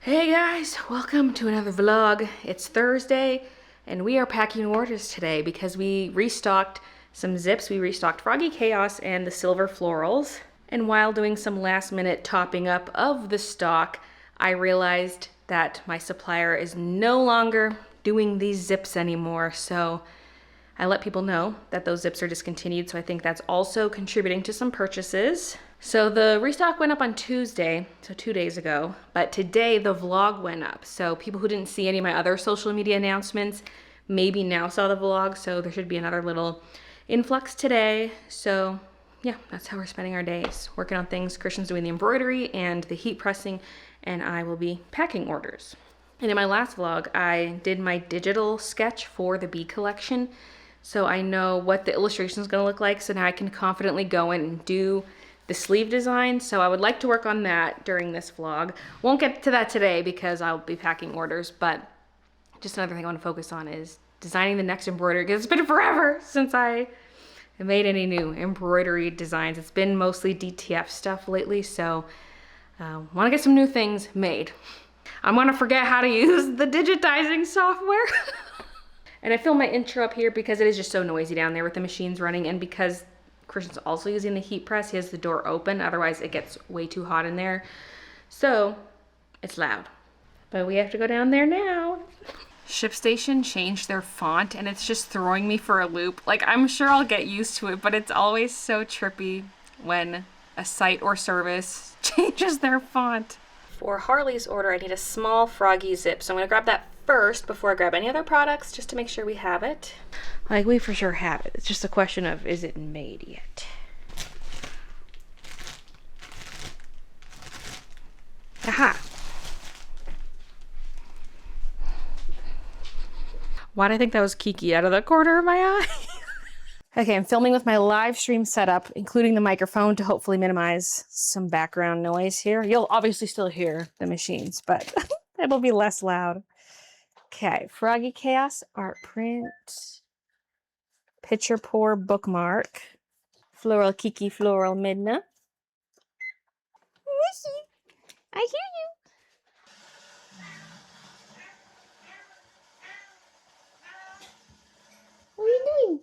Hey guys, welcome to another vlog. It's Thursday and we are packing orders today because we restocked some zips. We restocked Froggy Chaos and the Silver Florals. And while doing some last minute topping up of the stock, I realized that my supplier is no longer doing these zips anymore. So I let people know that those zips are discontinued, so I think that's also contributing to some purchases. So the restock went up on Tuesday, so 2 days ago, but today the vlog went up. So people who didn't see any of my other social media announcements maybe now saw the vlog, so there should be another little influx today. So yeah, that's how we're spending our days, working on things. Christian's doing the embroidery and the heat pressing, and I will be packing orders. And in my last vlog, I did my digital sketch for the bee collection. So I know what the illustration is going to look like. So now I can confidently go in and do the sleeve design. So I would like to work on that during this vlog. Won't get to that today because I'll be packing orders, but just another thing I want to focus on is designing the next embroidery, because it's been forever since I made any new embroidery designs. It's been mostly DTF stuff lately, so want to get some new things made. I'm gonna forget how to use the digitizing software. And I filmed my intro up here because it is just so noisy down there with the machines running, and because Christian's also using the heat press, he has the door open, otherwise it gets way too hot in there. So it's loud. But we have to go down there now. ShipStation changed their font and it's just throwing me for a loop. Like, I'm sure I'll get used to it, but it's always so trippy when a site or service changes their font. For Harley's order, I need a small Froggy zip, so I'm gonna grab that first before I grab any other products, just to make sure we have it. Like, we for sure have it. It's just a question of, is it made yet? Aha! Why do I think that was Kiki out of the corner of my eye? Okay, I'm filming with my live stream setup, including the microphone to hopefully minimize some background noise here. You'll obviously still hear the machines, but it'll be less loud. Okay, Froggy Chaos art print, picture pour bookmark, Floral Kiki Floral Midna. I hear you. What are you doing?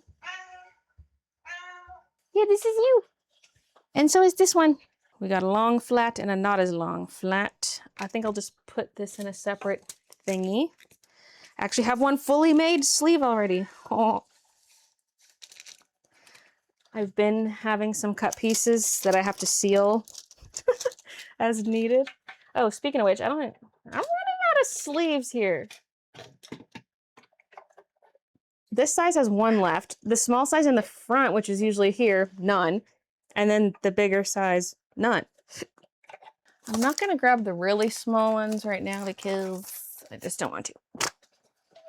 Yeah, this is you. And so is this one. We got a long flat and a not as long flat. I think I'll just put this in a separate thingy. I actually have one fully made sleeve already. Oh. I've been having some cut pieces that I have to seal as needed. Oh, speaking of which, I'm running out of sleeves here. This size has one left. The small size in the front, which is usually here, none. And then the bigger size, none. I'm not gonna grab the really small ones right now because I just don't want to.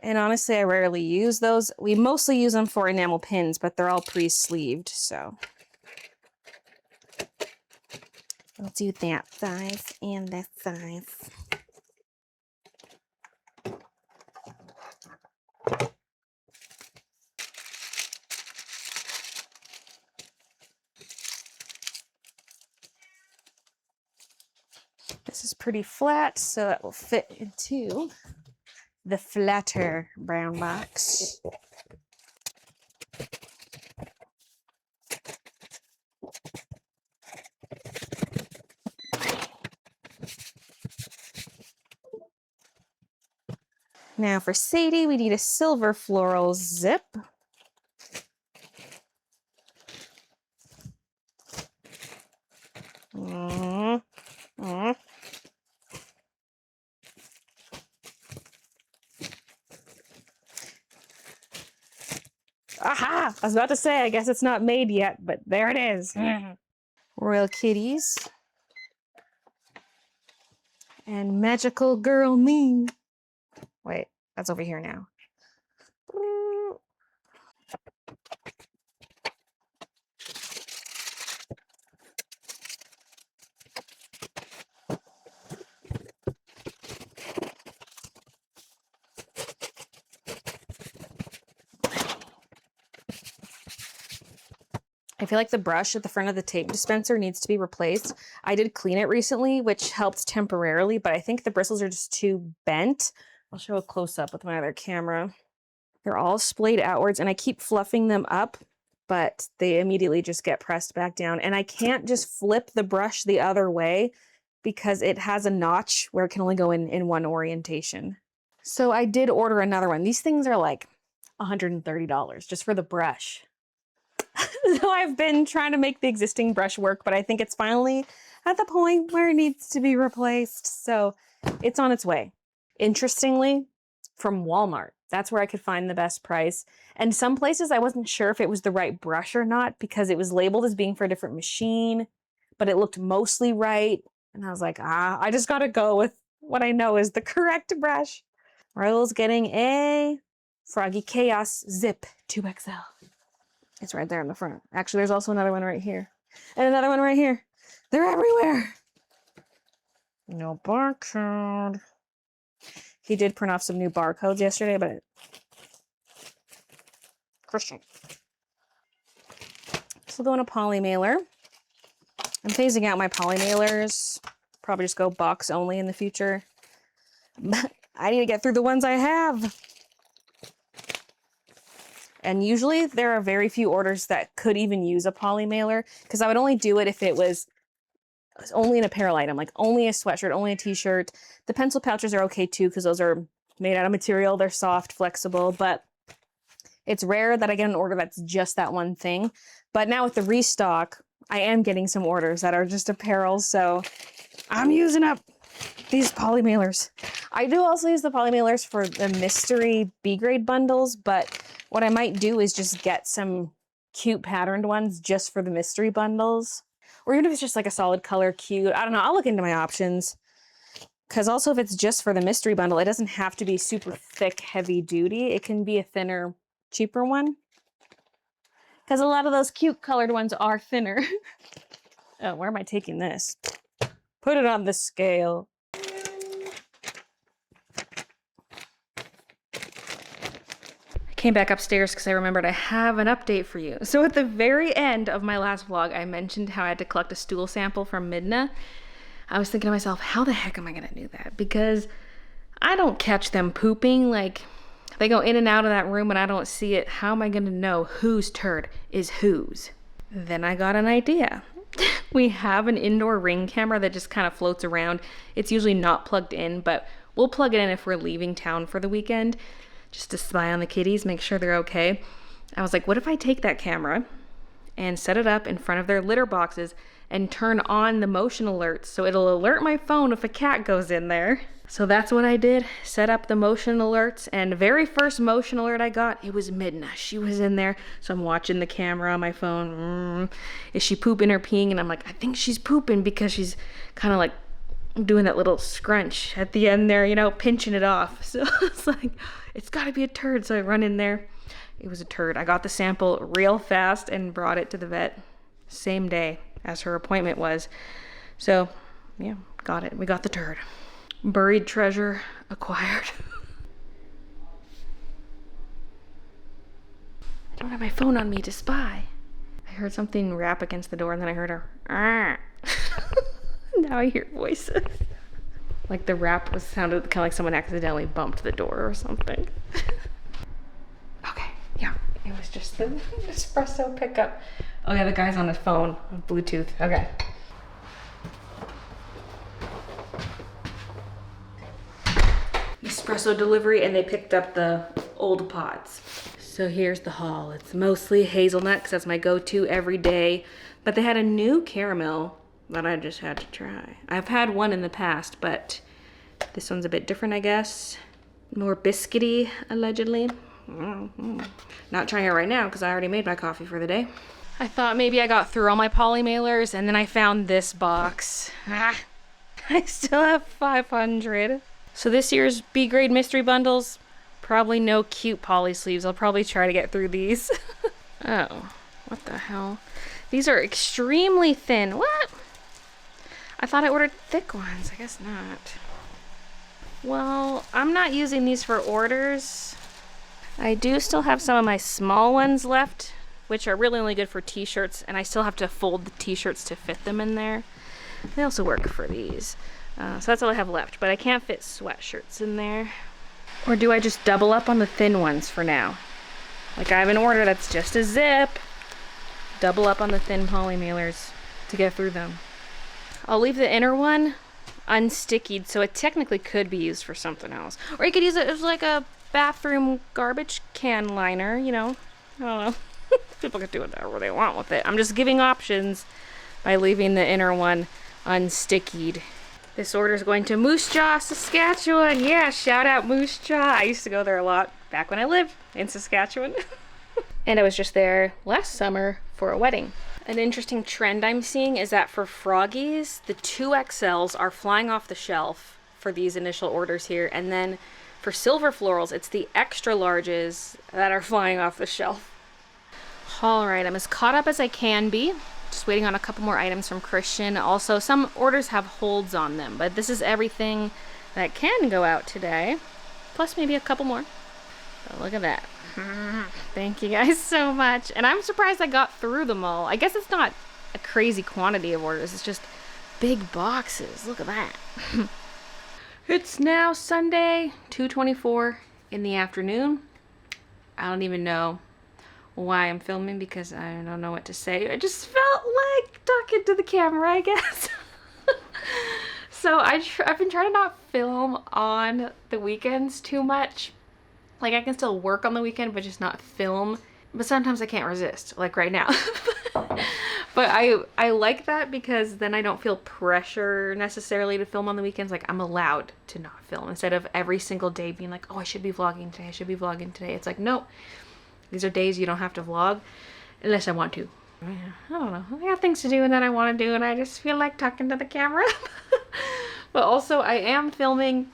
And honestly, I rarely use those. We mostly use them for enamel pins, but they're all pre-sleeved, so. I'll do that size and that size. This is pretty flat, so it will fit into the flatter brown box. Now for Sadie, we need a silver floral zip. Aha! I was about to say, I guess it's not made yet, but there it is. Royal Kitties. And Magical Girl Me. Wait, that's over here now. I feel like the brush at the front of the tape dispenser needs to be replaced. I did clean it recently, which helped temporarily, but I think the bristles are just too bent. I'll show a close-up with my other camera. They're all splayed outwards, and I keep fluffing them up, but they immediately just get pressed back down. And I can't just flip the brush the other way because it has a notch where it can only go in one orientation. So I did order another one. These things are like $130 just for the brush. So I've been trying to make the existing brush work, but I think it's finally at the point where it needs to be replaced. So it's on its way. Interestingly, from Walmart. That's where I could find the best price. And some places I wasn't sure if it was the right brush or not because it was labeled as being for a different machine, but it looked mostly right. And I was like, I just gotta go with what I know is the correct brush. Raul's getting a Froggy Chaos Zip 2XL. It's right there in the front. Actually, there's also another one right here. And another one right here. They're everywhere. No barcode. He did print off some new barcodes yesterday, but Christian. This will go in a poly mailer. I'm phasing out my poly mailers. Probably just go box only in the future. I need to get through the ones I have. And usually there are very few orders that could even use a poly mailer because I would only do it if it was only an apparel item, like only a sweatshirt, only a t-shirt. The pencil pouches are okay too because those are made out of material. They're soft, flexible, but it's rare that I get an order that's just that one thing. But now with the restock, I am getting some orders that are just apparel, so I'm using up these poly mailers. I do also use the poly mailers for the mystery B-grade bundles, but what I might do is just get some cute patterned ones just for the mystery bundles. Or even if it's just like a solid color, cute. I don't know. I'll look into my options. Because also if it's just for the mystery bundle, it doesn't have to be super thick, heavy duty. It can be a thinner, cheaper one. Because a lot of those cute colored ones are thinner. Oh, where am I taking this? Put it on the scale. Came back upstairs because I remembered I have an update for you. So at the very end of my last vlog, I mentioned how I had to collect a stool sample from Midna. I was thinking to myself, how the heck am I gonna do that? Because I don't catch them pooping. Like, they go in and out of that room and I don't see it. How am I gonna know whose turd is whose? Then I got an idea. We have an indoor Ring camera that just kind of floats around. It's usually not plugged in, but we'll plug it in if we're leaving town for the weekend, just to spy on the kitties, make sure they're okay. I was like, what if I take that camera and set it up in front of their litter boxes and turn on the motion alerts so it'll alert my phone if a cat goes in there. So that's what I did, set up the motion alerts, and the very first motion alert I got, it was Midna. She was in there, so I'm watching the camera on my phone. Is she pooping or peeing? And I'm like, I think she's pooping because she's kind of like doing that little scrunch at the end there, you know, pinching it off. So it's like, it's gotta be a turd. So I run in there. It was a turd. I got the sample real fast and brought it to the vet same day as her appointment was. So yeah, got it. We got the turd. Buried treasure acquired. I don't have my phone on me to spy. I heard something rap against the door and then I heard her. Now I hear voices. Like the rap sounded kind of like someone accidentally bumped the door or something. Okay, yeah, it was just the espresso pickup. Oh yeah, the guy's on his phone, Bluetooth. Okay. Espresso delivery, and they picked up the old pods. So here's the haul. It's mostly hazelnut because that's my go-to every day, but they had a new caramel that I just had to try. I've had one in the past, but this one's a bit different, I guess. More biscuity, allegedly. Not trying it right now because I already made my coffee for the day. I thought maybe I got through all my poly mailers and then I found this box. I still have 500. So this year's B-grade mystery bundles, probably no cute poly sleeves. I'll probably try to get through these. Oh, what the hell? These are extremely thin. What? I thought I ordered thick ones. I guess not. Well, I'm not using these for orders. I do still have some of my small ones left which are really only good for t-shirts, and I still have to fold the t-shirts to fit them in there. They also work for these. So that's all I have left, but I can't fit sweatshirts in there. Or do I just double up on the thin ones for now? Like I have an order that's just a zip. Double up on the thin poly mailers to get through them. I'll leave the inner one unstickied, so it technically could be used for something else. Or you could use it as like a bathroom garbage can liner, you know. I don't know. People can do whatever they want with it. I'm just giving options by leaving the inner one unstickied. This order is going to Moose Jaw, Saskatchewan. Yeah, shout out Moose Jaw. I used to go there a lot back when I lived in Saskatchewan. And I was just there last summer for a wedding. An interesting trend I'm seeing is that for Froggies, the 2XLs are flying off the shelf for these initial orders here. And then for Silver Florals, it's the extra larges that are flying off the shelf. All right, I'm as caught up as I can be. Just waiting on a couple more items from Christian. Also, some orders have holds on them, but this is everything that can go out today. Plus maybe a couple more. So look at that. Thank you guys so much. And I'm surprised I got through them all. I guess it's not a crazy quantity of orders. It's just big boxes. Look at that. It's now Sunday, 2:24 in the afternoon. I don't even know why I'm filming because I don't know what to say. I just felt like talking to the camera, I guess. So I've been trying to not film on the weekends too much. Like I can still work on the weekend, but just not film. But sometimes I can't resist, like right now. But I like that because then I don't feel pressure necessarily to film on the weekends. Like I'm allowed to not film instead of every single day being like, oh, I should be vlogging today. I should be vlogging today. It's like, nope. These are days you don't have to vlog unless I want to. I don't know. I got things to do and that I want to do and I just feel like talking to the camera. But also I am filming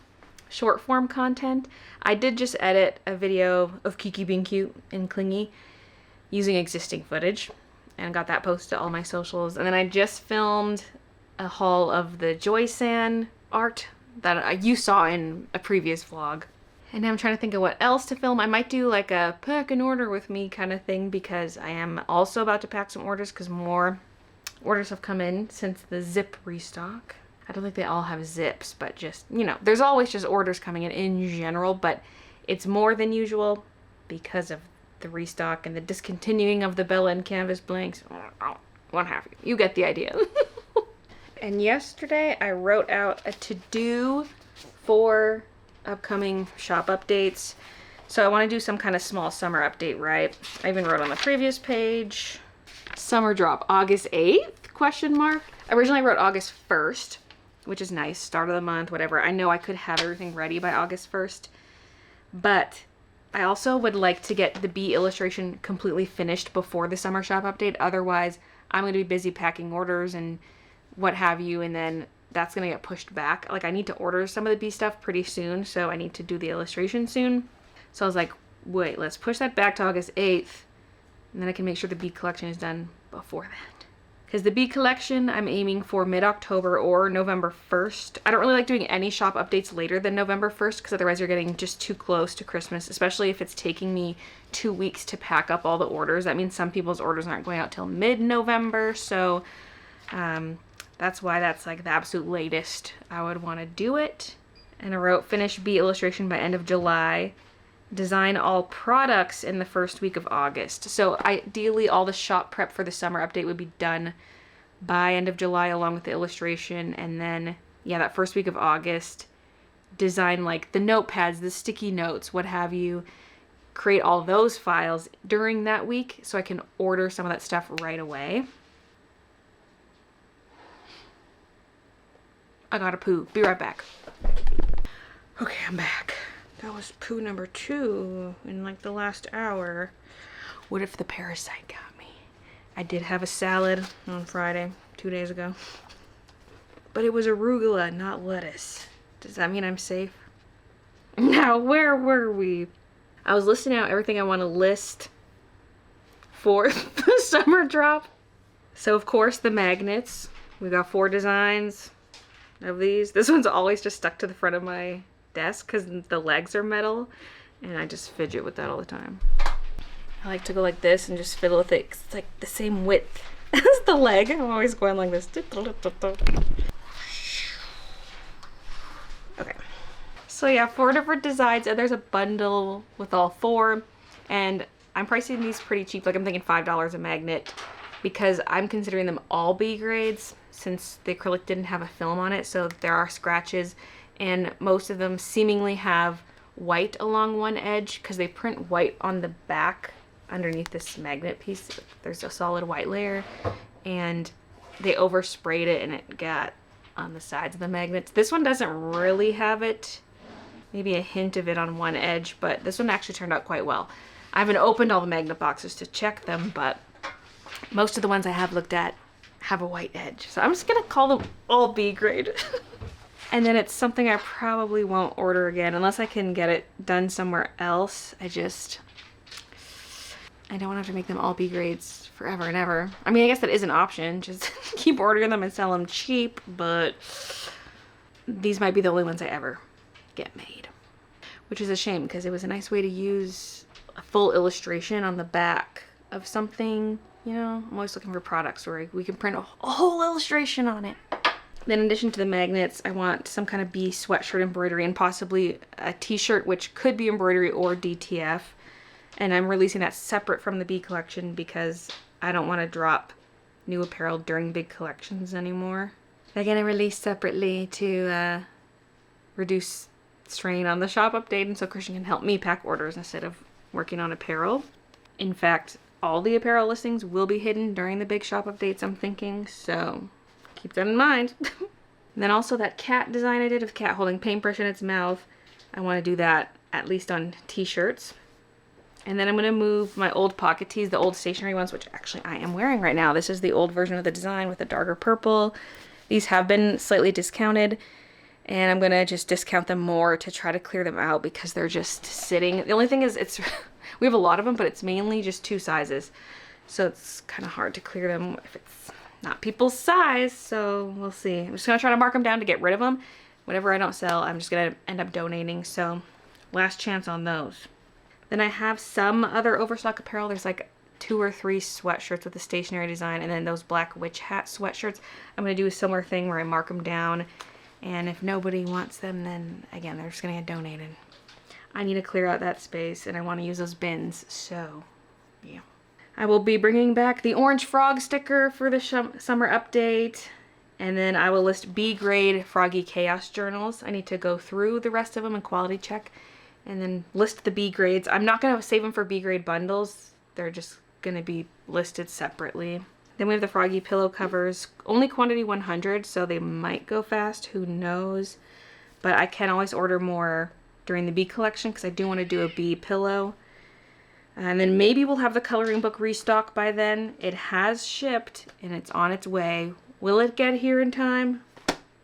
short form content. I did just edit a video of Kiki being cute and clingy using existing footage and got that posted to all my socials. And then I just filmed a haul of the Joysan art that you saw in a previous vlog. And now I'm trying to think of what else to film. I might do like a pack an order with me kind of thing because I am also about to pack some orders because more orders have come in since the zip restock. I don't think they all have zips, but just, you know, there's always just orders coming in general, but it's more than usual because of the restock and the discontinuing of the Bella and Canvas blanks. What have you? You get the idea. And yesterday I wrote out a to-do for upcoming shop updates. So I want to do some kind of small summer update, right? I even wrote on the previous page. Summer drop August 8th, question mark. Originally I wrote August 1st, which is nice. Start of the month, whatever. I know I could have everything ready by August 1st, but I also would like to get the bee illustration completely finished before the summer shop update. Otherwise, I'm going to be busy packing orders and what have you, and then that's going to get pushed back. Like I need to order some of the bee stuff pretty soon, so I need to do the illustration soon. So I was like, wait, let's push that back to August 8th, and then I can make sure the bee collection is done before that. Because the bee collection, I'm aiming for mid-October or November 1st. I don't really like doing any shop updates later than November 1st because otherwise you're getting just too close to Christmas, especially if it's taking me 2 weeks to pack up all the orders. That means some people's orders aren't going out till mid-November, so that's why that's like the absolute latest I would want to do it. And I wrote finish bee illustration by end of July. Design all products in the first week of August. So ideally all the shop prep for the summer update would be done by end of July along with the illustration. And then, yeah, that first week of August, design like the notepads, the sticky notes, what have you. Create all those files during that week so I can order some of that stuff right away. I gotta poo. Be right back. Okay, I'm back. That was poo number 2 in like the last hour. What if the parasite got me? I did have a salad on Friday, 2 days ago. But it was arugula, not lettuce. Does that mean I'm safe? Now, where were we? I was listing out everything I want to list for the summer drop. So, of course, the magnets. We got 4 designs of these. This one's always just stuck to the front of my desk because the legs are metal and I just fidget with that all the time. I like to go like this and just fiddle with it 'cause it's like the same width as the leg. I'm always going like this. Okay. So yeah, 4 different designs, and there's a bundle with all 4. And I'm pricing these pretty cheap. Like I'm thinking $5 a magnet because I'm considering them all B grades since the acrylic didn't have a film on it. So there are scratches, and most of them seemingly have white along one edge because they print white on the back underneath this magnet piece. There's a solid white layer, and they oversprayed it and it got on the sides of the magnets. This one doesn't really have it, maybe a hint of it on one edge, but this one actually turned out quite well. I haven't opened all the magnet boxes to check them, but most of the ones I have looked at have a white edge. So I'm just gonna call them all B grade. And then it's something I probably won't order again unless I can get it done somewhere else. I don't want to have to make them all B grades forever and ever. I mean, I guess that is an option. Just keep ordering them and sell them cheap, but these might be the only ones I ever get made. Which is a shame because it was a nice way to use a full illustration on the back of something. You know, I'm always looking for products where we can print a whole illustration on it. Then in addition to the magnets, I want some kind of B sweatshirt embroidery and possibly a t-shirt, which could be embroidery or DTF. And I'm releasing that separate from the B collection because I don't want to drop new apparel during big collections anymore. They're going to release separately to reduce strain on the shop update, and so Christian can help me pack orders instead of working on apparel. In fact, all the apparel listings will be hidden during the big shop updates, I'm thinking, so keep that in mind. And then also that cat design I did of cat holding paintbrush in its mouth. I want to do that at least on t-shirts. And then I'm going to move my old pocket tees, the old stationery ones, which actually I am wearing right now. This is the old version of the design with the darker purple. These have been slightly discounted, and I'm going to just discount them more to try to clear them out because they're just sitting. The only thing is we have a lot of them, but it's mainly just 2 sizes. So it's kind of hard to clear them if it's not people's size, so we'll see. I'm just going to try to mark them down to get rid of them. Whatever I don't sell, I'm just going to end up donating, so last chance on those. Then I have some other overstock apparel. There's like 2 or 3 sweatshirts with a stationary design, and then those black witch hat sweatshirts. I'm going to do a similar thing where I mark them down, and if nobody wants them, then again, they're just going to get donated. I need to clear out that space, and I want to use those bins, so yeah. I will be bringing back the orange frog sticker for the summer update, and then I will list B grade Froggy Chaos journals. I need to go through the rest of them and quality check, and then list the B grades. I'm not going to save them for B grade bundles. They're just going to be listed separately. Then we have the Froggy pillow covers. Only quantity 100, so they might go fast. Who knows? But I can always order more during the B collection because I do want to do a B pillow. And then maybe we'll have the coloring book restock by then. It has shipped and it's on its way. Will it get here in time?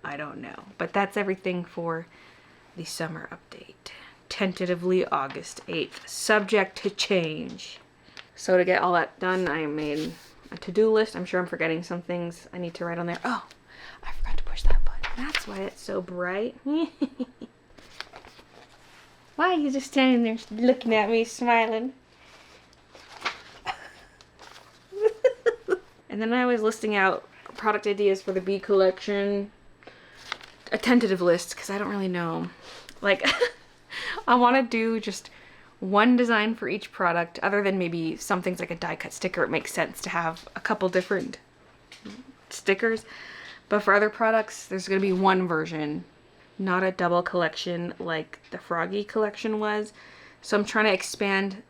I don't know. But that's everything for the summer update. Tentatively August 8th, subject to change. So to get all that done, I made a to-do list. I'm sure I'm forgetting some things I need to write on there. Oh, I forgot to push that button. That's why it's so bright. Why are you just standing there looking at me, smiling? And then I was listing out product ideas for the B collection. A tentative list, because I don't really know. Like, I want to do just one design for each product, other than maybe some things like a die cut sticker. It makes sense to have a couple different stickers. But for other products, there's going to be one version, not a double collection like the Froggy collection was. So I'm trying to expand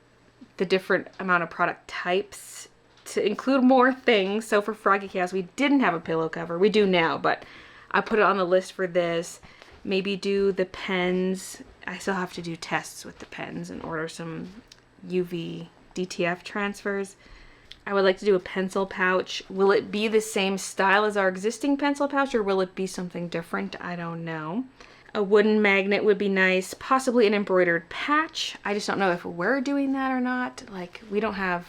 the different amount of product types to include more things. So for Froggy Chaos, we didn't have a pillow cover. We do now, but I put it on the list for this. Maybe do the pens. I still have to do tests with the pens and order some UV DTF transfers. I would like to do a pencil pouch. Will it be the same style as our existing pencil pouch, or will it be something different? I don't know. A wooden magnet would be nice. Possibly an embroidered patch. I just don't know if we're doing that or not. Like, we don't have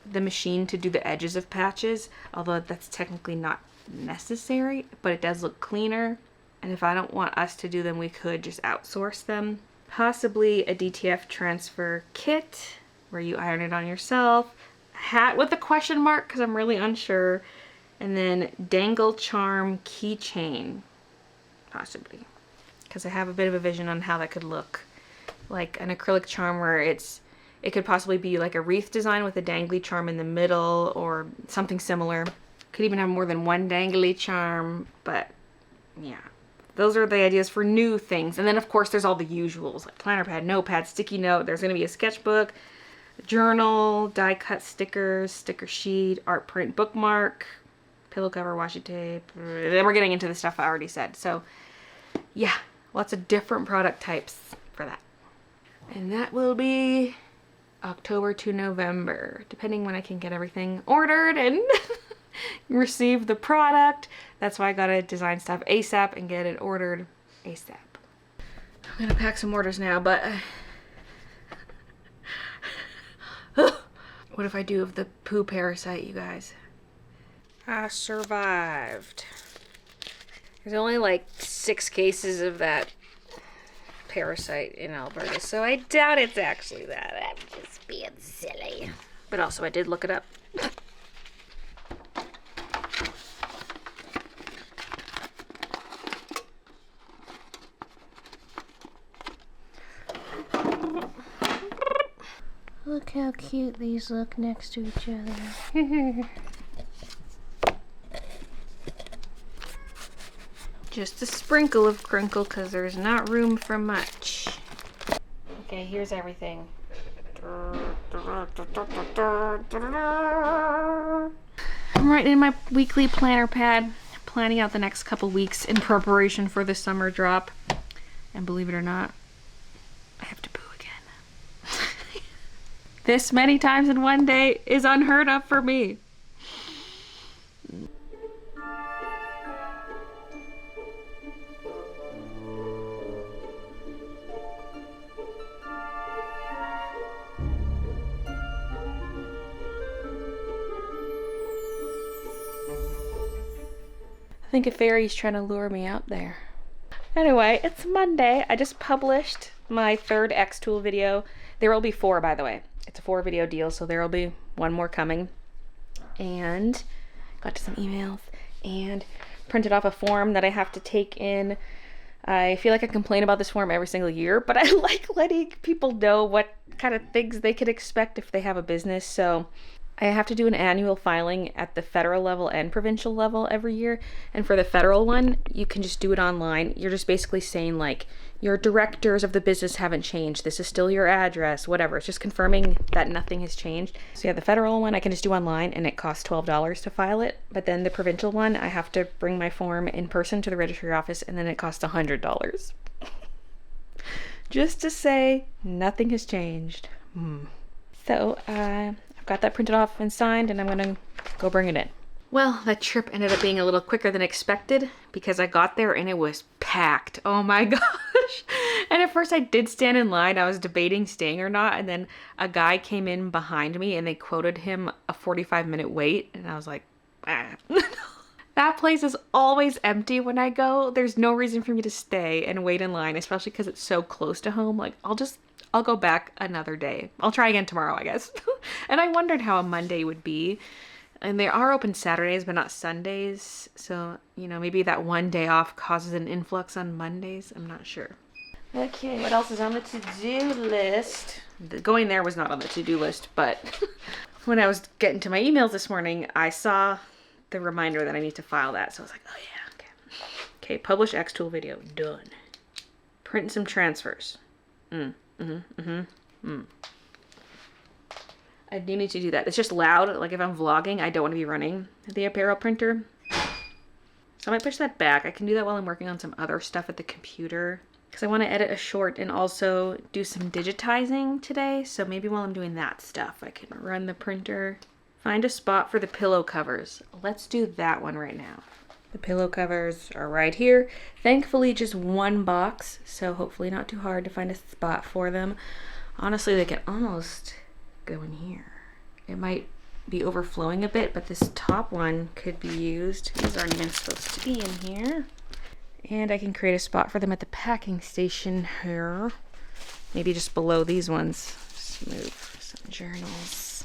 the machine to do the edges of patches, although that's technically not necessary, but it does look cleaner. And if I don't want us to do them, we could just outsource them. Possibly a DTF transfer kit. where you iron it on yourself. Hat with a question mark because I'm really unsure. And then dangle charm keychain, possibly. Because I have a bit of a vision on how that could look. Like an acrylic charm where it could possibly be like a wreath design with a dangly charm in the middle or something similar. Could even have more than one dangly charm, but yeah. Those are the ideas for new things. And then of course there's all the usuals like planner pad, notepad, sticky note. There's gonna be a sketchbook, journal, die cut stickers, sticker sheet, art print bookmark, pillow cover, washi tape. Then we're getting into the stuff I already said. So yeah, lots of different product types for that. And that will be October to November, depending when I can get everything ordered and receive the product. That's why I gotta design stuff ASAP and get it ordered ASAP. I'm gonna pack some orders now, but what if I do of the poo parasite, you guys? I survived. There's only like 6 cases of that parasite in Alberta, so I doubt it's actually that. I'm just being silly. But also I did look it up. Look how cute these look next to each other. Just a sprinkle of crinkle because there's not room for much. Okay, here's everything. I'm writing in my weekly planner pad, planning out the next couple weeks in preparation for the summer drop. And believe it or not, I have to poo again. This many times in one day is unheard of for me. I think a fairy's trying to lure me out there. Anyway, it's Monday. I just published my 3rd Xtool video. There will be 4, by the way. It's a 4 video deal, so there will be 1 more coming. And got to some emails and printed off a form that I have to take in. I feel like I complain about this form every single year, but I like letting people know what kind of things they could expect if they have a business. So I have to do an annual filing at the federal level and provincial level every year. And for the federal one, you can just do it online. You're just basically saying like, your directors of the business haven't changed. This is still your address, whatever. It's just confirming that nothing has changed. So yeah, the federal one I can just do online and it costs $12 to file it. But then the provincial one, I have to bring my form in person to the registry office and then it costs $100. Just to say nothing has changed. So, got that printed off and signed and I'm gonna go bring it in. Well, that trip ended up being a little quicker than expected because I got there and it was packed. Oh my gosh. And at first I did stand in line. I was debating staying or not. And then a guy came in behind me and they quoted him a 45-minute wait. And I was like, ah. That place is always empty when I go. There's no reason for me to stay and wait in line, especially because it's so close to home. Like, I'll go back another day. I'll try again tomorrow, I guess. And I wondered how a Monday would be. And they are open Saturdays, but not Sundays. So, you know, maybe that one day off causes an influx on Mondays. I'm not sure. Okay, what else is on the to-do list? Going there was not on the to-do list, but when I was getting to my emails this morning, I saw the reminder that I need to file that. So I was like, oh yeah, okay. Okay, publish Xtool video, done. Print some transfers. I do need to do that. It's just loud. Like if I'm vlogging, I don't want to be running the apparel printer. So I might push that back. I can do that while I'm working on some other stuff at the computer. Because I want to edit a short and also do some digitizing today. So maybe while I'm doing that stuff, I can run the printer. Find a spot for the pillow covers. Let's do that one right now. The pillow covers are right here. Thankfully, just one box. So hopefully not too hard to find a spot for them. Honestly, they can almost go in here. It might be overflowing a bit, but this top one could be used. These aren't even supposed to be in here. And I can create a spot for them at the packing station here. Maybe just below these ones. Just move Some journals.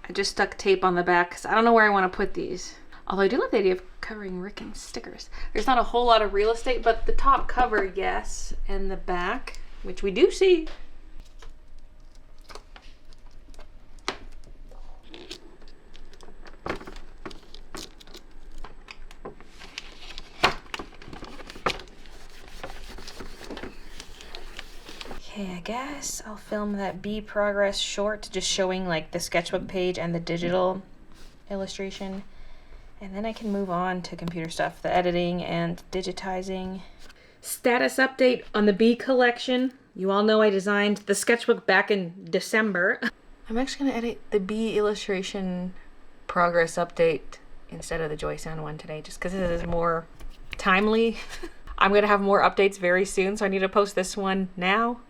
I just stuck tape on the back because I don't know where I want to put these. Although I do like the idea of covering Rick in stickers. There's not a whole lot of real estate, but the top cover, yes, and the back, which we do see. Okay, I guess I'll film that bee progress short, just showing like the sketchbook page and the digital illustration. And then I can move on to computer stuff, the editing and digitizing. Status update on the bee collection. You all know I designed the sketchbook back in December. I'm actually gonna edit the bee illustration progress update instead of the Joy Sound one today, just because this is more timely. I'm gonna have more updates very soon, so I need to post this one now.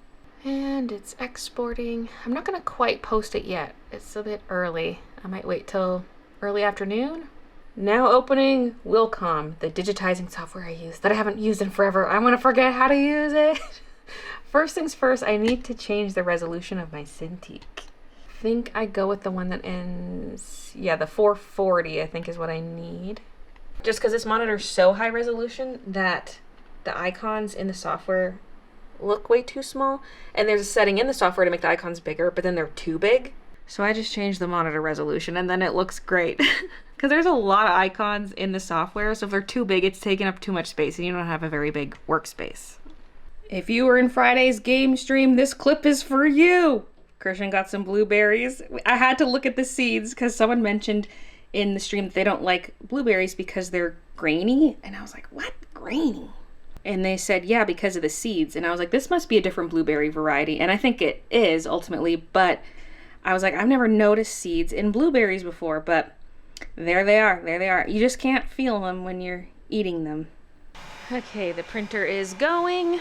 And it's exporting. I'm not gonna quite post it yet. It's a bit early. I might wait till early afternoon. Now opening Wilcom, the digitizing software I use that I haven't used in forever. I'm gonna forget how to use it. First things first, I need to change the resolution of my Cintiq. I think I go with the one that ends, yeah, the 440 I think is what I need. Just because this monitor is so high resolution that the icons in the software look way too small, and there's a setting in the software to make the icons bigger, but then they're too big. So I just changed the monitor resolution and then it looks great. Because there's a lot of icons in the software, so if they're too big, it's taking up too much space and you don't have a very big workspace. If you were in Friday's game stream, this clip is for you. Christian got some blueberries. I had to look at the seeds because someone mentioned in the stream that they don't like blueberries because they're grainy, and I was like, what? Grainy? And they said, yeah, because of the seeds. And I was like, this must be a different blueberry variety. And I think it is ultimately, but I was like, I've never noticed seeds in blueberries before, but there they are. There they are. You just can't feel them when you're eating them. Okay, the printer is going.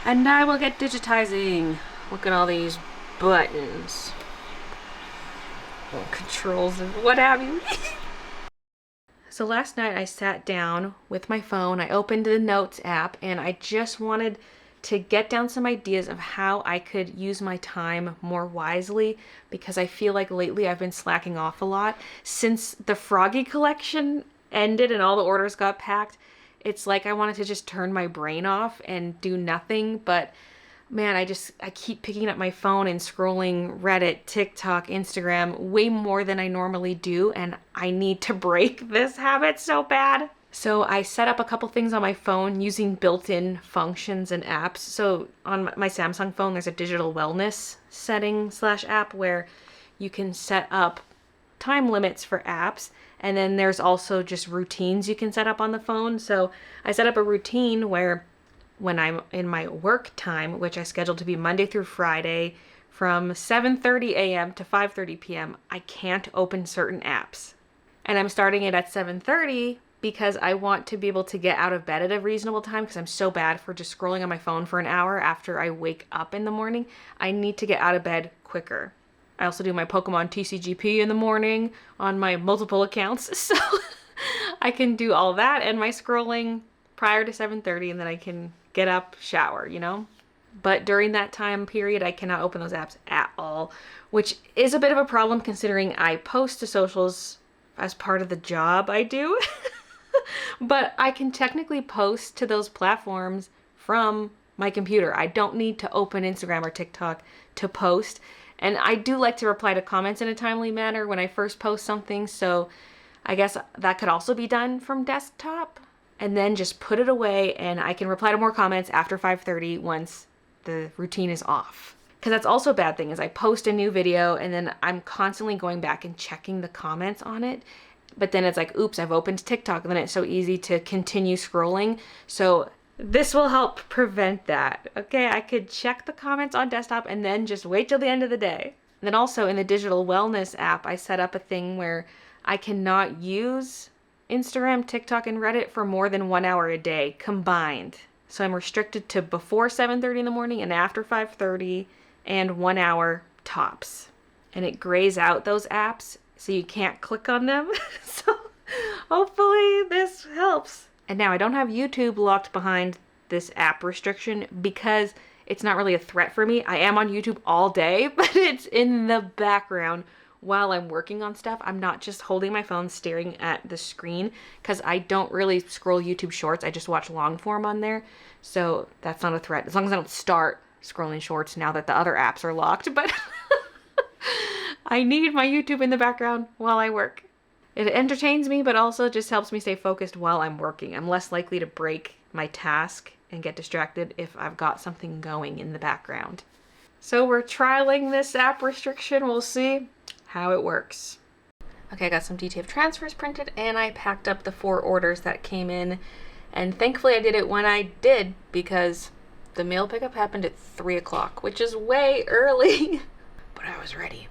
And I will get digitizing. Look at all these buttons. Controls and what have you. So last night I sat down with my phone, I opened the Notes app, and I just wanted to get down some ideas of how I could use my time more wisely, because I feel like lately I've been slacking off a lot. Since the Froggy collection ended and all the orders got packed, it's like I wanted to just turn my brain off and do nothing, but man, I keep picking up my phone and scrolling Reddit, TikTok, Instagram way more than I normally do, and I need to break this habit so bad. So I set up a couple things on my phone using built-in functions and apps. So on my Samsung phone, there's a digital wellness setting / app where you can set up time limits for apps, and then there's also just routines you can set up on the phone. So I set up a routine where when I'm in my work time, which I scheduled to be Monday through Friday from 7:30 a.m. to 5:30 p.m., I can't open certain apps. And I'm starting it at 7:30 because I want to be able to get out of bed at a reasonable time, because I'm so bad for just scrolling on my phone for an hour after I wake up in the morning. I need to get out of bed quicker. I also do my Pokemon TCGP in the morning on my multiple accounts, so I can do all that and my scrolling prior to 7:30, and then I can get up, shower, you know? But during that time period, I cannot open those apps at all, which is a bit of a problem considering I post to socials as part of the job I do. But I can technically post to those platforms from my computer. I don't need to open Instagram or TikTok to post. And I do like to reply to comments in a timely manner when I first post something, so I guess that could also be done from desktop. And then just put it away, and I can reply to more comments after 5:30 once the routine is off. Because that's also a bad thing, is I post a new video and then I'm constantly going back and checking the comments on it. But then it's like, oops, I've opened TikTok, and then it's so easy to continue scrolling. So this will help prevent that. Okay, I could check the comments on desktop and then just wait till the end of the day. And then also in the digital wellness app, I set up a thing where I cannot use Instagram, TikTok, and Reddit for more than 1 hour a day combined. So I'm restricted to before 7:30 in the morning and after 5:30 and 1 hour tops. And it grays out those apps so you can't click on them. So hopefully this helps. And now I don't have YouTube locked behind this app restriction because it's not really a threat for me. I am on YouTube all day, but it's in the background while I'm working on stuff. I'm not just holding my phone staring at the screen, because I don't really scroll YouTube shorts. I just watch long form on there. So that's not a threat, as long as I don't start scrolling shorts now that the other apps are locked. But I need my YouTube in the background while I work. It entertains me, but also just helps me stay focused while I'm working. I'm less likely to break my task and get distracted if I've got something going in the background. So we're trialing this app restriction. We'll see how it works. Okay, I got some DTF transfers printed and I packed up the 4 orders that came in. And thankfully I did it when I did, because the mail pickup happened at 3 o'clock, which is way early, but I was ready.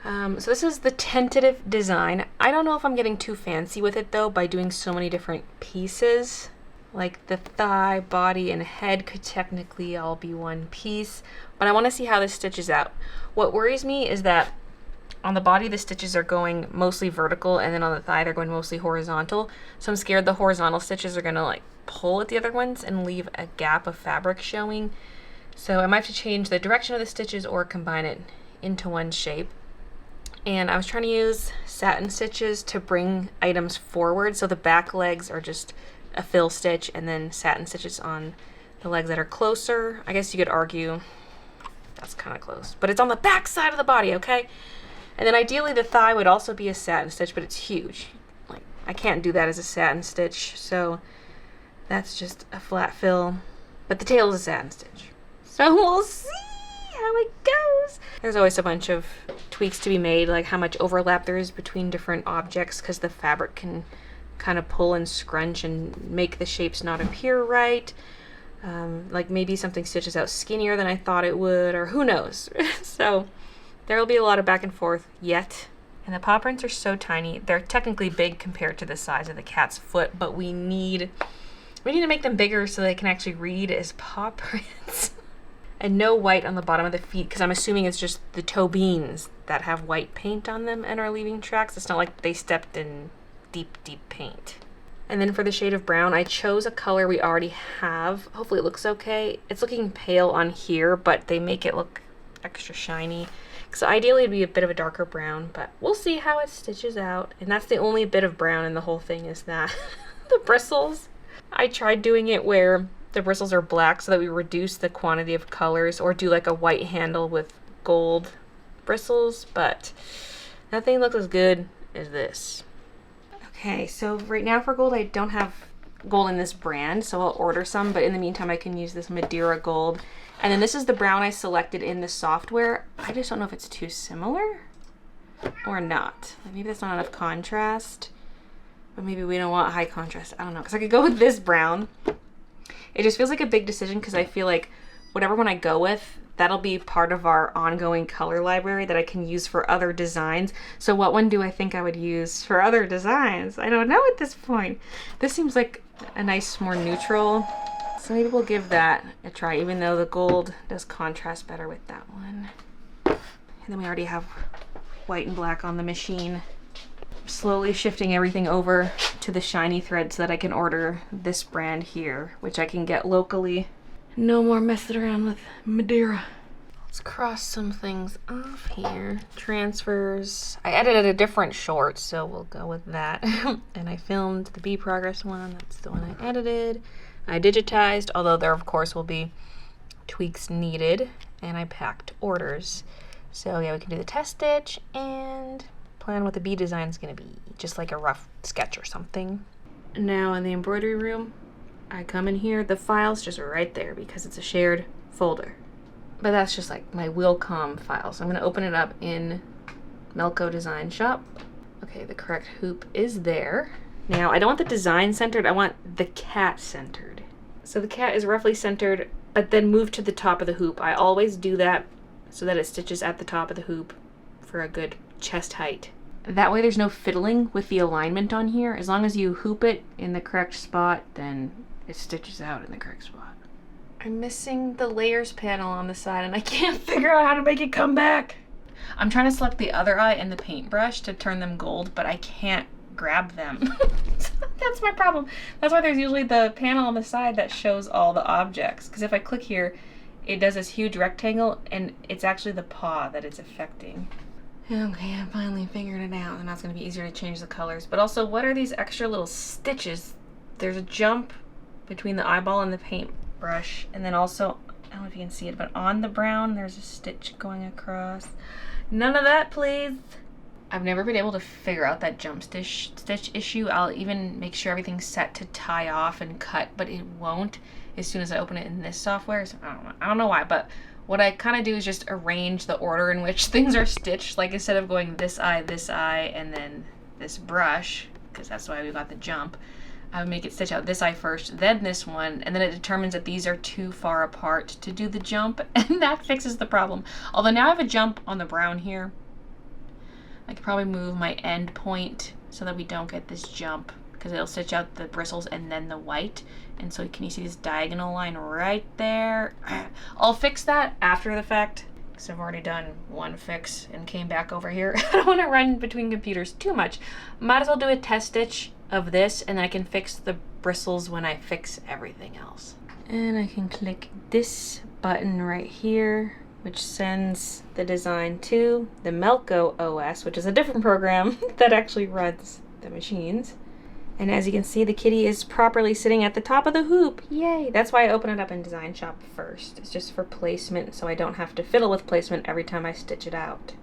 So this is the tentative design. I don't know if I'm getting too fancy with it though by doing so many different pieces. Like the thigh, body, and head could technically all be one piece, but I want to see how this stitches out. What worries me is that on the body the stitches are going mostly vertical, and then on the thigh they're going mostly horizontal. So I'm scared the horizontal stitches are going to like pull at the other ones and leave a gap of fabric showing. So I might have to change the direction of the stitches or combine it into one shape. And I was trying to use satin stitches to bring items forward, so the back legs are just a fill stitch and then satin stitches on the legs that are closer. I guess you could argue that's kind of close, but it's on the back side of the body, okay? And then ideally the thigh would also be a satin stitch, but it's huge. Like, I can't do that as a satin stitch, so that's just a flat fill. But the tail is a satin stitch. So we'll see how it goes. There's always a bunch of tweaks to be made, like how much overlap there is between different objects, because the fabric can kind of pull and scrunch and make the shapes not appear right. Like maybe something stitches out skinnier than I thought it would, or who knows. So there will be a lot of back and forth yet. And the paw prints are so tiny. They're technically big compared to the size of the cat's foot, but we need to make them bigger so they can actually read as paw prints. And no white on the bottom of the feet, because I'm assuming it's just the toe beans that have white paint on them and are leaving tracks. It's not like they stepped in deep, deep paint. And then for the shade of brown, I chose a color we already have. Hopefully it looks okay. It's looking pale on here, but they make it look extra shiny. So ideally it'd be a bit of a darker brown, but we'll see how it stitches out. And that's the only bit of brown in the whole thing, is that the bristles. I tried doing it where the bristles are black so that we reduce the quantity of colors, or do like a white handle with gold bristles, but nothing looks as good as this. Okay, so right now for gold, I don't have gold in this brand, so I'll order some, but in the meantime I can use this Madeira gold. And then this is the brown I selected in the software. I just don't know if it's too similar or not. Like maybe that's not enough contrast, but maybe we don't want high contrast. I don't know, because I could go with this brown. It just feels like a big decision, because I feel like whatever one I go with, that'll be part of our ongoing color library that I can use for other designs. So what one do I think I would use for other designs? I don't know at this point. This seems like a nice, more neutral. So maybe we'll give that a try, even though the gold does contrast better with that one. And then we already have white and black on the machine. Slowly shifting everything over to the shiny thread so that I can order this brand here, which I can get locally. No more messing around with Madeira. Let's cross some things off here. Transfers. I edited a different short, so we'll go with that. And I filmed the Bee Progress one. That's the one I edited. I digitized, although there of course will be tweaks needed. And I packed orders. So yeah, we can do the test stitch and plan what the bee design is going to be, just like a rough sketch or something. Now in the embroidery room, I come in here, the file's just right there because it's a shared folder. But that's just like my Wilcom file. So I'm gonna open it up in Melco Design Shop. Okay, the correct hoop is there. Now, I don't want the design centered, I want the cat centered. So the cat is roughly centered, but then move to the top of the hoop. I always do that so that it stitches at the top of the hoop for a good chest height. That way there's no fiddling with the alignment on here. As long as you hoop it in the correct spot, then it stitches out in the correct spot. I'm missing the layers panel on the side and I can't figure out how to make it come back. I'm trying to select the other eye and the paintbrush to turn them gold, but I can't grab them. That's my problem. That's why there's usually the panel on the side that shows all the objects. Because if I click here, it does this huge rectangle and it's actually the paw that it's affecting. Okay, I finally figured it out, and now it's going to be easier to change the colors. But also, what are these extra little stitches? There's a jump between the eyeball and the paintbrush, and then also, I don't know if you can see it, but on the brown, there's a stitch going across. None of that, please. I've never been able to figure out that jump stitch issue. I'll even make sure everything's set to tie off and cut, but it won't as soon as I open it in this software. So I don't know why, but what I kind of do is just arrange the order in which things are stitched. Like instead of going this eye, and then this brush, because that's why we got the jump, I would make it stitch out this eye first, then this one, and then it determines that these are too far apart to do the jump, and that fixes the problem. Although now I have a jump on the brown here. I could probably move my end point so that we don't get this jump, because it'll stitch out the bristles and then the white. And so can you see this diagonal line right there? I'll fix that after the fact, because I've already done one fix and came back over here. I don't want to run between computers too much. Might as well do a test stitch of this, and then I can fix the bristles when I fix everything else. And I can click this button right here, which sends the design to the Melco OS, which is a different program that actually runs the machines. And as you can see, the kitty is properly sitting at the top of the hoop. Yay! That's why I open it up in Design Shop first. It's just for placement, so I don't have to fiddle with placement every time I stitch it out.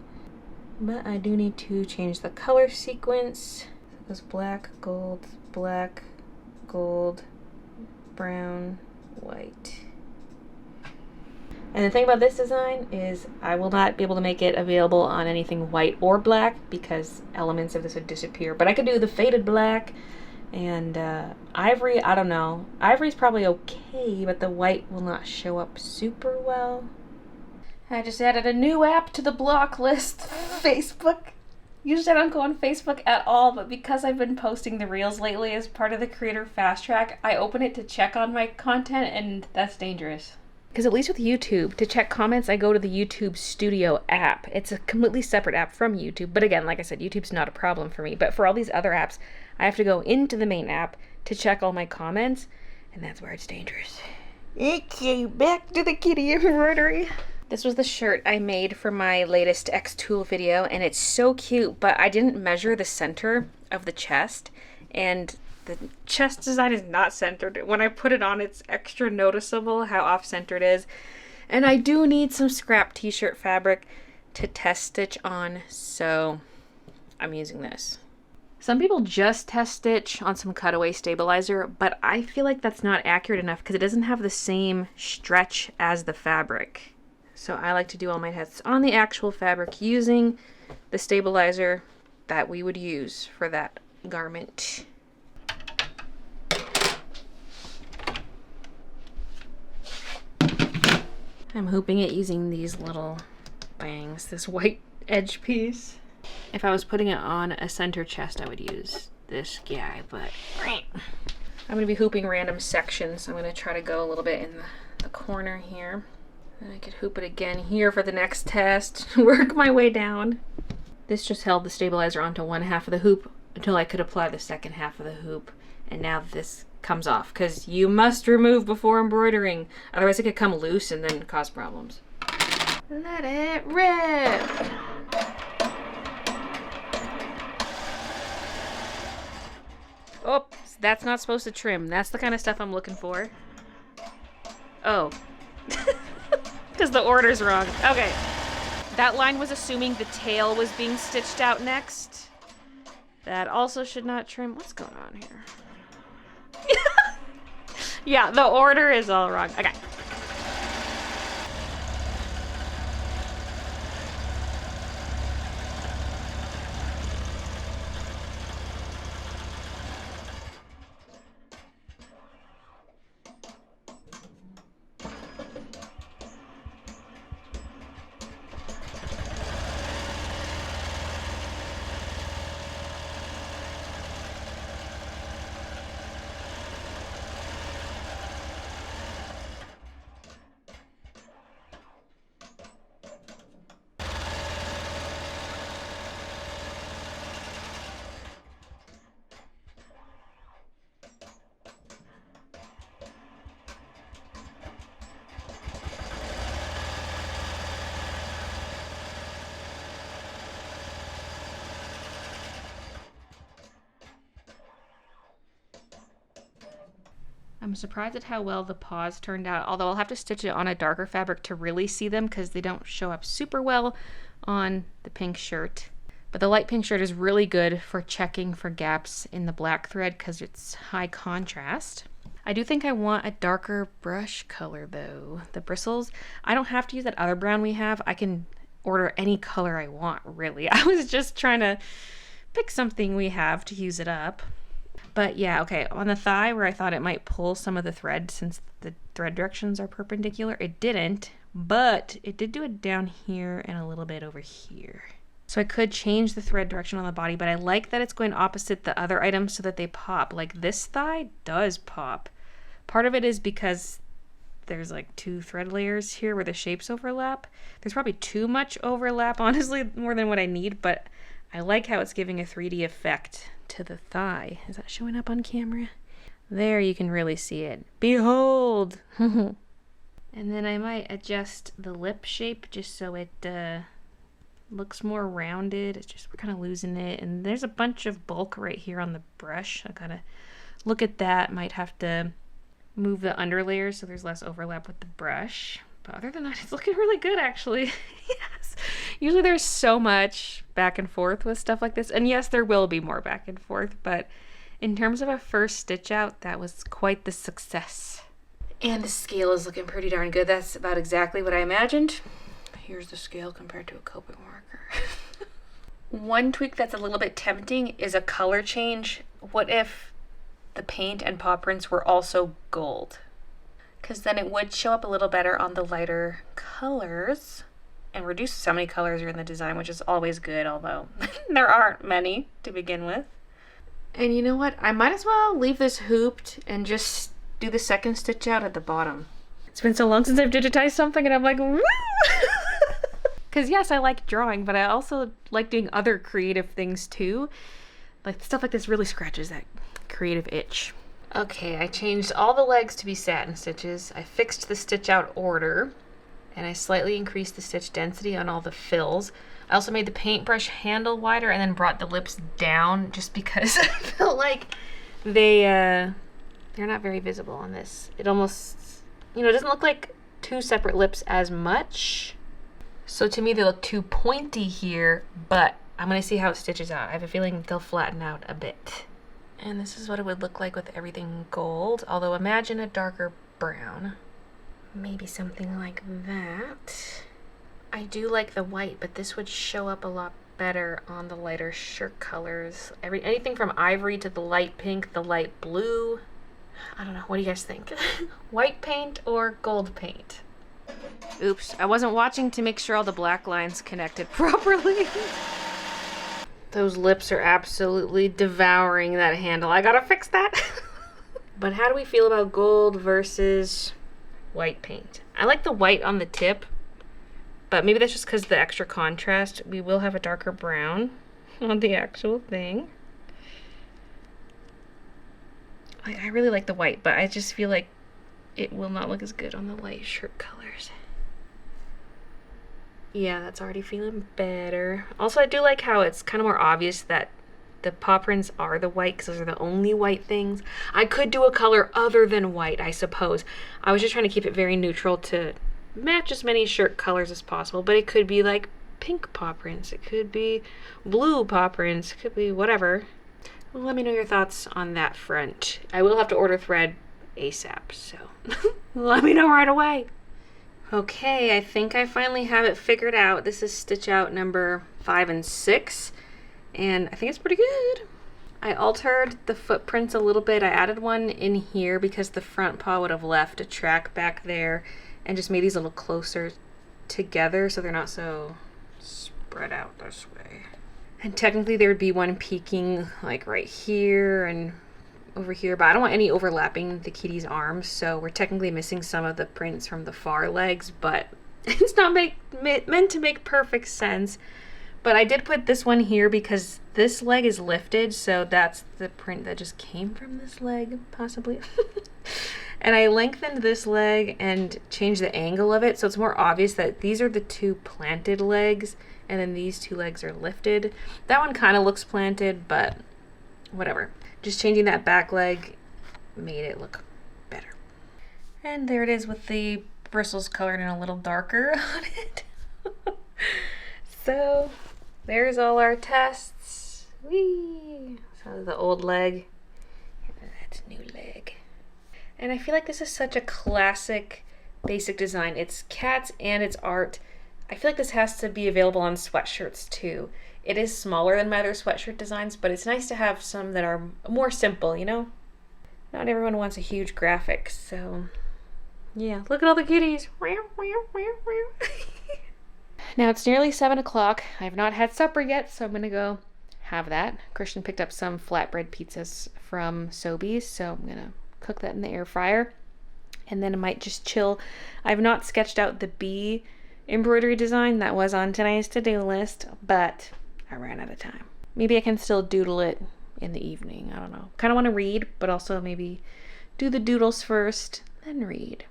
But I do need to change the color sequence. So it goes black, gold, brown, white. And the thing about this design is I will not be able to make it available on anything white or black because elements of this would disappear. But I could do the faded black and ivory. I don't know. Ivory's probably okay, but the white will not show up super well. I just added a new app to the block list. Facebook. Usually I don't go on Facebook at all, but because I've been posting the reels lately as part of the Creator Fast Track, I open it to check on my content, and that's dangerous. Because at least with YouTube, to check comments, I go to the YouTube Studio app. It's a completely separate app from YouTube. But again, like I said, YouTube's not a problem for me. But for all these other apps, I have to go into the main app to check all my comments. And that's where it's dangerous. Okay, back to the kitty embroidery. This was the shirt I made for my latest Xtool video. And it's so cute, but I didn't measure the center of the chest. And the chest design is not centered. When I put it on, it's extra noticeable how off-center it is. And I do need some scrap t-shirt fabric to test stitch on, so I'm using this. Some people just test stitch on some cutaway stabilizer, but I feel like that's not accurate enough because it doesn't have the same stretch as the fabric. So I like to do all my tests on the actual fabric using the stabilizer that we would use for that garment. I'm hooping it using these little bangs, this white edge piece. If I was putting it on a center chest, I would use this guy, but I'm going to be hooping random sections. I'm going to try to go a little bit in the corner here. And I could hoop it again here for the next test, work my way down. This just held the stabilizer onto one half of the hoop until I could apply the second half of the hoop. And now this comes off, because you must remove before embroidering. Otherwise it could come loose and then cause problems. Let it rip! Oops, that's not supposed to trim. That's the kind of stuff I'm looking for. Oh. Because the order's wrong. Okay. That line was assuming the tail was being stitched out next. That also should not trim. What's going on here? Yeah, the order is all wrong. Okay. I'm surprised at how well the paws turned out, although I'll have to stitch it on a darker fabric to really see them because they don't show up super well on the pink shirt. But the light pink shirt is really good for checking for gaps in the black thread because it's high contrast. I do think I want a darker brush color though. The bristles, I don't have to use that other brown we have. I can order any color I want, really. I was just trying to pick something we have to use it up. But yeah, okay, on the thigh where I thought it might pull some of the thread since the thread directions are perpendicular, it didn't, but it did do it down here and a little bit over here. So I could change the thread direction on the body, but I like that it's going opposite the other items so that they pop. Like this thigh does pop. Part of it is because there's like 2 thread layers here where the shapes overlap. There's probably too much overlap, honestly, more than what I need, but I like how it's giving a 3D effect to the thigh. Is that showing up on camera? There you can really see it. Behold! And then I might adjust the lip shape just so it looks more rounded. It's just, we're kind of losing it. And there's a bunch of bulk right here on the brush. I gotta look at that. Might have to move the under layers so there's less overlap with the brush. But other than that, it's looking really good actually. Yes. Usually there's so much back and forth with stuff like this. And yes, there will be more back and forth, but in terms of a first stitch out, that was quite the success. And the scale is looking pretty darn good. That's about exactly what I imagined. Here's the scale compared to a Copic marker. One tweak that's a little bit tempting is a color change. What if the paint and paw prints were also gold? Because then it would show up a little better on the lighter colors and reduce so many colors are in the design, which is always good, although there aren't many to begin with. And you know what? I might as well leave this hooped and just do the second stitch out at the bottom. It's been so long since I've digitized something and I'm like, woo! Because yes, I like drawing, but I also like doing other creative things too. Like stuff like this really scratches that creative itch. Okay, I changed all the legs to be satin stitches. I fixed the stitch out order and I slightly increased the stitch density on all the fills. I also made the paintbrush handle wider and then brought the lips down just because I felt like they're not very visible on this. It almost, you know, it doesn't look like 2 separate lips as much. So to me, they look too pointy here, but I'm gonna see how it stitches out. I have a feeling they'll flatten out a bit. And this is what it would look like with everything gold, although imagine a darker brown. Maybe something like that. I do like the white, but this would show up a lot better on the lighter shirt colors. Anything from ivory to the light pink, the light blue. I don't know, what do you guys think? White paint or gold paint? Oops, I wasn't watching to make sure all the black lines connected properly. Those lips are absolutely devouring that handle. I gotta fix that. But how do we feel about gold versus white paint? I like the white on the tip, but maybe that's just because the extra contrast. We will have a darker brown on the actual thing. I really like the white, but I just feel like it will not look as good on the light shirt colors. Yeah, that's already feeling better. Also, I do like how it's kind of more obvious that the paw prints are the white because those are the only white things. I could do a color other than white, I suppose. I was just trying to keep it very neutral to match as many shirt colors as possible, but it could be like pink paw prints. It could be blue paw prints. It could be whatever. Well, let me know your thoughts on that front. I will have to order thread ASAP, so let me know right away. Okay, I think I finally have it figured out. This is stitch out number 5 and 6, and I think it's pretty good. I altered the footprints a little bit. I added one in here because the front paw would have left a track back there, and just made these a little closer together so they're not so spread out this way. And technically there would be one peeking like right here and over here, but I don't want any overlapping the kitty's arms, so we're technically missing some of the prints from the far legs, but it's not meant to make perfect sense. But I did put this one here because this leg is lifted, so that's the print that just came from this leg, possibly. And I lengthened this leg and changed the angle of it, so it's more obvious that these are the 2 planted legs, and then these 2 legs are lifted. That one kind of looks planted, but whatever. Just changing that back leg made it look better. And there it is with the bristles colored in a little darker on it. So there's all our tests. Whee! So the old leg, and that's new leg. And I feel like this is such a classic basic design. It's cats and it's art. I feel like this has to be available on sweatshirts too. It is smaller than my other sweatshirt designs, but it's nice to have some that are more simple, you know? Not everyone wants a huge graphic, so yeah, look at all the kitties. Now it's nearly 7 o'clock. I've not had supper yet, so I'm gonna go have that. Christian picked up some flatbread pizzas from Sobeys, so I'm gonna cook that in the air fryer. And then I might just chill. I've not sketched out the bee embroidery design that was on tonight's to-do list, but I ran out of time. Maybe I can still doodle it in the evening. I don't know. Kind of want to read, but also maybe do the doodles first, then read.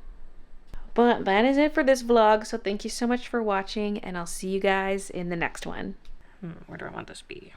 But that is it for this vlog, so thank you so much for watching, and I'll see you guys in the next one. Where do I want this to be?